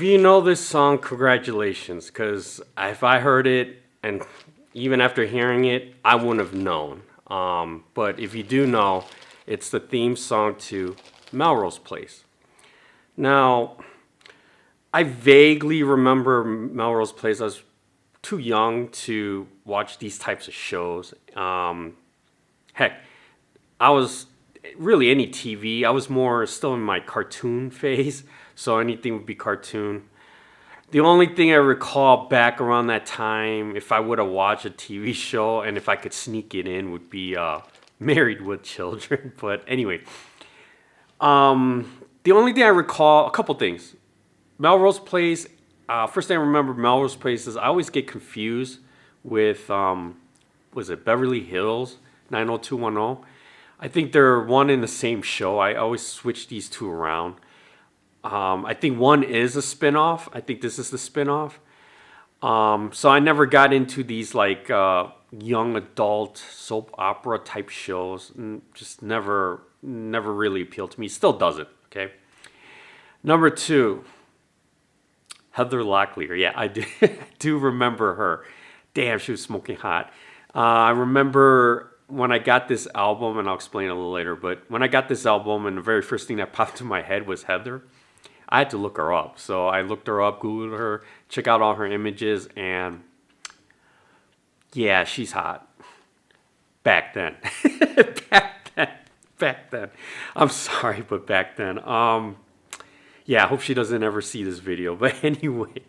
If you know this song, congratulations, because if I heard it and even after hearing it, I wouldn't have known. But if you do know, it's the theme song to Melrose Place. Now, I vaguely remember Melrose Place. I was too young to watch these types of shows. Heck, I was really any TV. I was more still in my cartoon phase, so anything would be cartoon. The only thing I recall back around that time, if I would have watched a TV show and if I could sneak it in, would be Married with Children. But anyway, the only thing I recall, a couple things. Melrose Place. First thing I remember Melrose Place is I always get confused with was it Beverly Hills 90210. I think they're one in the same show. I always switch these two around. I think one is a spinoff. I think this is the spinoff. So I never got into these like young adult soap opera type shows. Just never really appealed to me. Still doesn't. Okay. Number two, Heather Locklear. Yeah, I do, I do remember her. Damn, she was smoking hot. I remember when I got this album, and I'll explain a little later, but when I got this album and the very first thing that popped in my head was Heather, I had to look her up. So I looked her up, Googled her, check out all her images, and yeah, she's hot. Back then. back then. I'm sorry, but back then. Yeah, I hope she doesn't ever see this video. But anyway,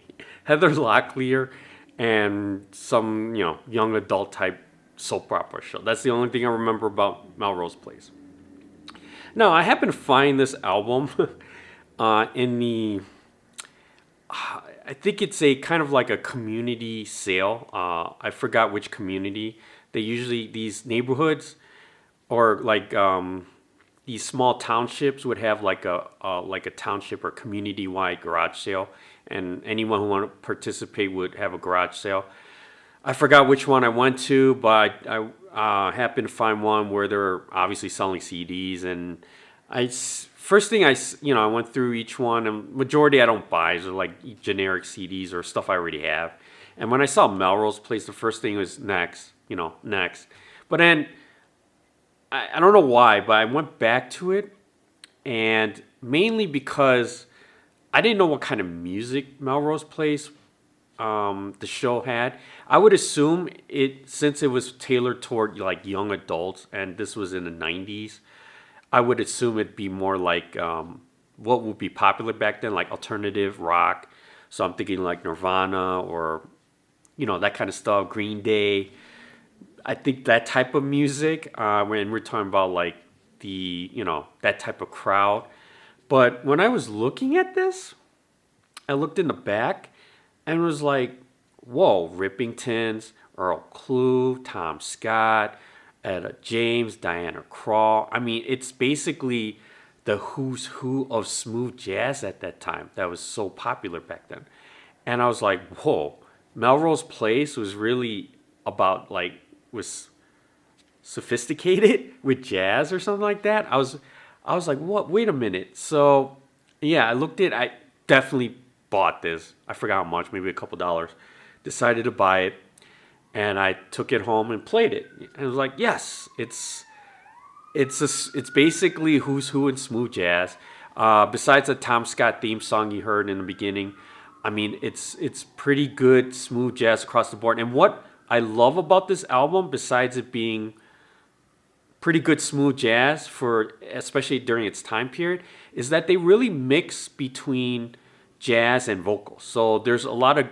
Heather Locklear and some, young adult type soap opera show. That's the only thing I remember about Melrose Place. Now, I happen to find this album in the, I think it's a kind of like a community sale. I forgot which community. They usually, these neighborhoods or like these small townships would have like a township or community-wide garage sale. And anyone who wanted to participate would have a garage sale. I forgot which one I went to, but I happened to find one where they're obviously selling CDs. And first thing I went through each one, and majority I don't buy. They're like generic CDs or stuff I already have. And when I saw Melrose Place, the first thing was next. But then I don't know why, but I went back to it, and mainly because I didn't know what kind of music Melrose Place the show had. I would assume since it was tailored toward like young adults, and this was in the 90s, I would assume it'd be more like what would be popular back then, like alternative rock. So I'm thinking like Nirvana or that kind of stuff, Green Day. I think that type of music when we're talking about like the that type of crowd. But when I was looking at this, I looked in the back and was like, whoa, Rippingtons, Earl Klugh, Tom Scott, Etta James, Diana Krall. I mean, it's basically the who's who of smooth jazz at that time that was so popular back then. And I was like, whoa, Melrose Place was really about was sophisticated with jazz or something like that. I was like, what? Wait a minute. So yeah, I definitely bought this. I forgot how much, maybe a couple dollars. Decided to buy it, and I took it home and played it. And I was like, yes, it's basically who's who in smooth jazz. Besides the Tom Scott theme song you heard in the beginning, I mean, it's pretty good smooth jazz across the board. And what I love about this album, besides it being pretty good smooth jazz especially during its time period, is that they really mix between jazz and vocals. So there's a lot of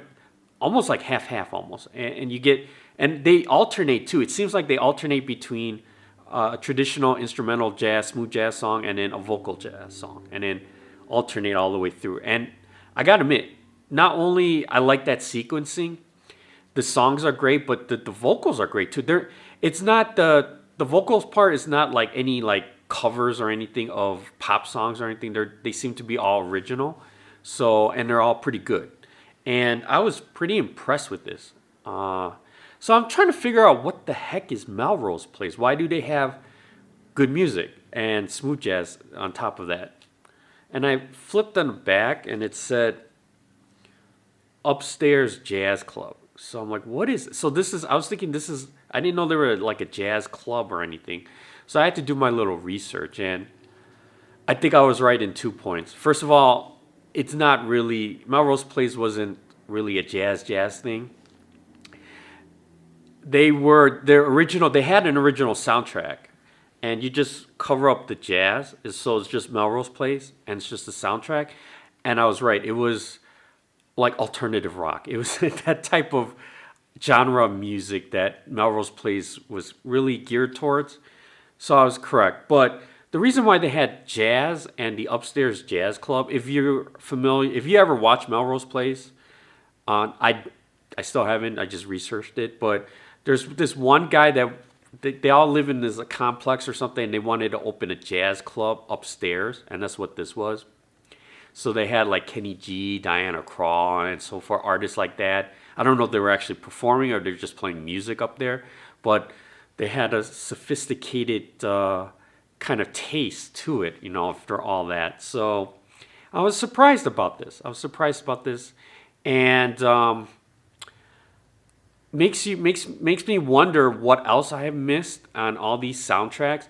almost like half almost, and you get, and they alternate too. It seems like they alternate between a traditional instrumental jazz, smooth jazz song, and then a vocal jazz song, and then alternate all the way through. And I gotta admit, not only I like that sequencing, the songs are great, but the vocals are great too. It's not the vocals part is not like any like covers or anything of pop songs or anything. They seem to be all original. So, and they're all pretty good. And I was pretty impressed with this. So I'm trying to figure out what the heck is Melrose Place? Why do they have good music and smooth jazz on top of that? And I flipped on the back and it said upstairs jazz club. So I'm like, what is it? So this is, I was thinking this is, I didn't know they were like a jazz club or anything. So I had to do my little research, and I think I was right in 2 points. First of all, it's not really, Melrose Place wasn't really a jazz thing. They had an original soundtrack, and you just cover up the jazz. So it's just Melrose Place, and it's just the soundtrack. And I was right. It was like alternative rock. It was that type of genre of music that Melrose Place was really geared towards. So I was correct. But the reason why they had jazz and the upstairs jazz club, if you're familiar, if you ever watch Melrose Place, I still haven't. I just researched it, but there's this one guy that they all live in this complex or something, and they wanted to open a jazz club upstairs, and that's what this was. So they had like Kenny G, Diana Krall, and so forth, artists like that. I don't know if they were actually performing or they're just playing music up there, but they had a sophisticated kind of taste to it, after all that. So I was surprised about this. And makes me wonder what else I have missed on all these soundtracks.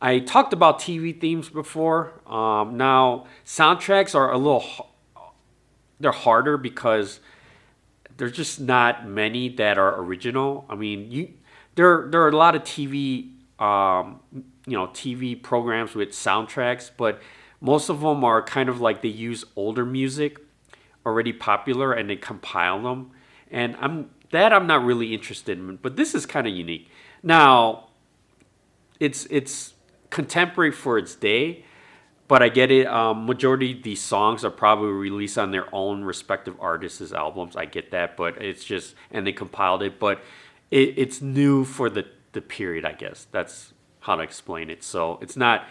I talked about TV themes before. Now soundtracks are they're harder because there's just not many that are original. I mean, there are a lot of TV programs with soundtracks, but most of them are kind of like they use older music already popular and they compile them. And I'm not really interested in, but this is kind of unique. Now, it's contemporary for its day, but I get it. Majority of these songs are probably released on their own respective artists' albums. I get that, but it's just, and they compiled it, but it's new for the period, I guess. That's how to explain it. So it's not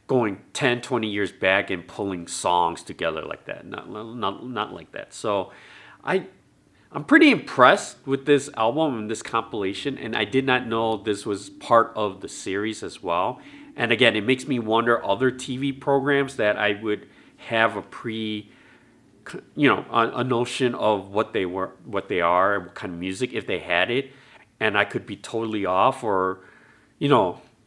going 10, 20 years back and pulling songs together like that. Not like that. So I'm pretty impressed with this album and this compilation, and I did not know this was part of the series as well. And again, it makes me wonder other TV programs that I would have a notion of what they are, what kind of music, if they had it, and I could be totally off, or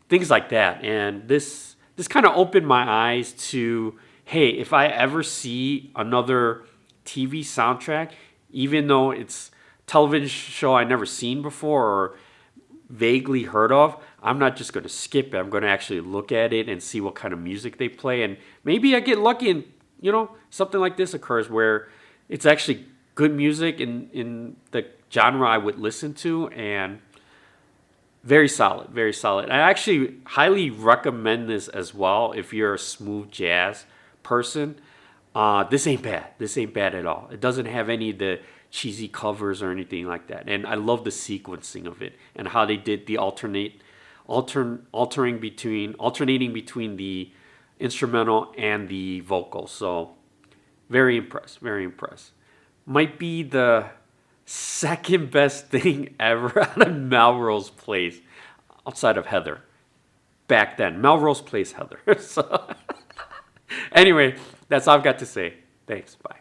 things like that. And this kind of opened my eyes to, hey, if I ever see another TV soundtrack, even though it's television show I never seen before or vaguely heard of, I'm not just going to skip it. I'm going to actually look at it and see what kind of music they play. And maybe I get lucky and, something like this occurs where it's actually good music in the genre I would listen to, and very solid, very solid. I actually highly recommend this as well if you're a smooth jazz person. This ain't bad. This ain't bad at all. It doesn't have any of the cheesy covers or anything like that. And I love the sequencing of it and how they did the alternating between the instrumental and the vocal. So very impressed, very impressed. Might be the second best thing ever out of Melrose Place outside of Heather. Back then, Melrose Place Heather. So anyway, that's all I've got to say. Thanks. Bye.